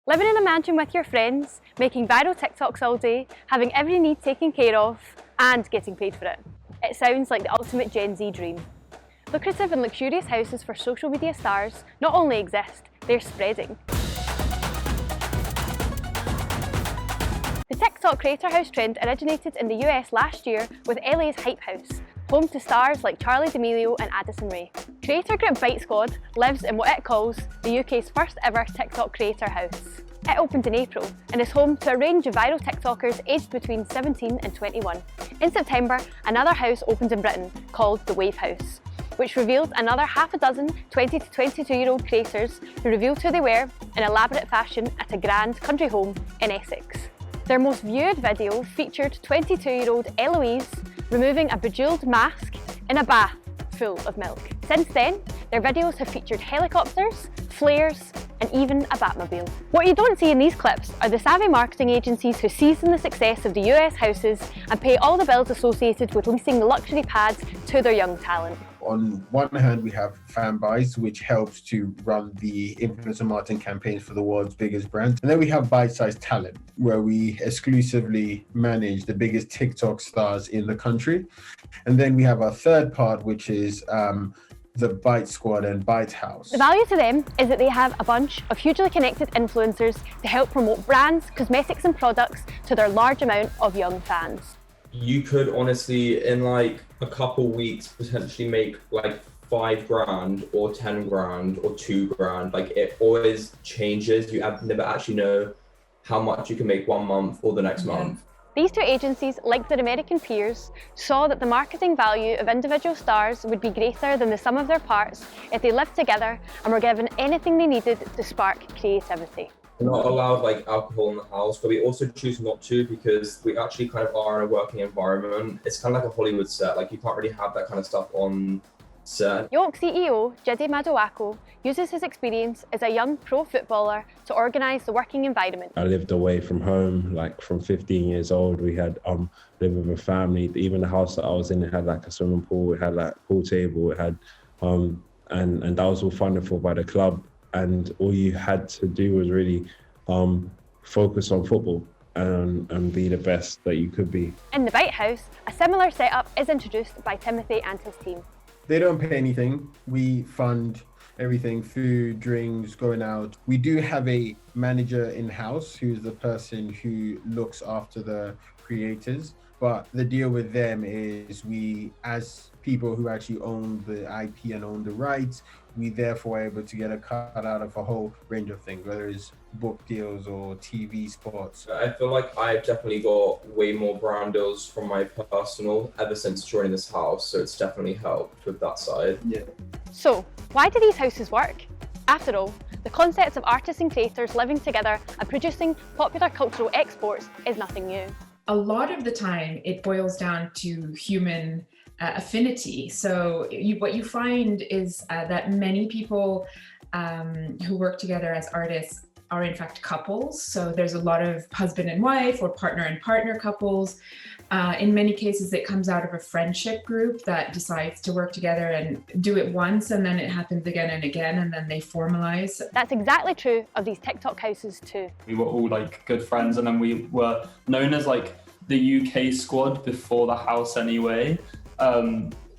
Living in a mansion with your friends, making viral TikToks all day, having every need taken care of, and getting paid for it. It sounds like the ultimate Gen Z dream. Lucrative and luxurious houses for social media stars not only exist, they're spreading. The TikTok creator house trend originated in the US last year with LA's Hype House, home to stars like Charli D'Amelio and Addison Rae. Creator group Byte Squad lives in what it calls the UK's first ever TikTok creator house. It opened in April and is home to a range of viral TikTokers aged between 17 and 21. In September, another house opened in Britain called the Wave House, which revealed another half a dozen 20 to 22-year-old creators who revealed who they were in elaborate fashion at a grand country home in Essex. Their most viewed video featured 22-year-old Eloise removing a bejewelled mask in a bath full of milk. Since then, their videos have featured helicopters, flares, and even a Batmobile. What you don't see in these clips are the savvy marketing agencies who seize in the success of the US houses and pay all the bills associated with leasing the luxury pads to their young talent. On one hand, we have Fanbyte, which helps to run the influencer marketing campaigns for the world's biggest brands. And then we have bite-sized talent, where we exclusively manage the biggest TikTok stars in the country. And then we have our third part, which is the Byte Squad and Bytehouse. The value to them is that they have a bunch of hugely connected influencers to help promote brands, cosmetics and products to their large amount of young fans. You could honestly, in like a couple weeks, potentially make like $5,000 or $10,000 or $2,000. Like it always changes. You never actually know how much you can make one month or the next month. These two agencies, like their American peers, saw that the marketing value of individual stars would be greater than the sum of their parts if they lived together and were given anything they needed to spark creativity. We're not allowed like alcohol in the house, but we also choose not to because we actually kind of are in a working environment. It's kind of like a Hollywood set, like you can't really have that kind of stuff on set. Yoke CEO Jide Madowako uses his experience as a young pro footballer to organise the working environment. I lived away from home, like from 15 years old. We had lived with a family. Even the house that I was in, it had like a swimming pool, it had like a pool table, it had and that was all funded for by the club. And all you had to do was really focus on football and be the best that you could be. In the Byte House, a similar setup is introduced by Timothy and his team. They don't pay anything. We fund everything, food, drinks, going out. We do have a manager in-house who's the person who looks after the creators. But the deal with them is we, as people who actually own the IP and own the rights, we therefore are able to get a cut out of a whole range of things, whether it's book deals or TV spots. I feel like I've definitely got way more brand deals from my personal ever since joining this house, so it's definitely helped with that side. Yeah. So, why do these houses work? After all, the concept of artists and creators living together and producing popular cultural exports is nothing new. A lot of the time, it boils down to human affinity. So what you find is that many people who work together as artists are in fact couples. So there's a lot of husband and wife or partner and partner couples. In many cases, it comes out of a friendship group that decides to work together and do it once, and then it happens again and again, and then they formalize. That's exactly true of these TikTok houses too. We were all like good friends, and then we were known as like the UK squad before the house anyway.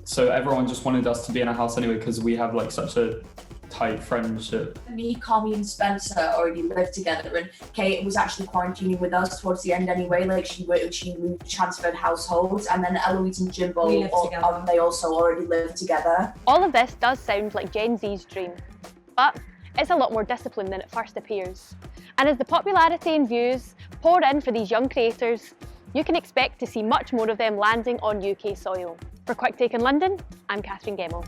So everyone just wanted us to be in a house anyway because we have like such a tight friendship. Me, Carmi and Spencer already lived together, and Kate was actually quarantining with us towards the end anyway. Like she moved, transferred households, and then Eloise and Jimbo, they also already lived together. All of this does sound like Gen Z's dream, but it's a lot more disciplined than it first appears. And as the popularity and views pour in for these young creators, you can expect to see much more of them landing on UK soil. For Quick Take in London, I'm Catherine Gemmell.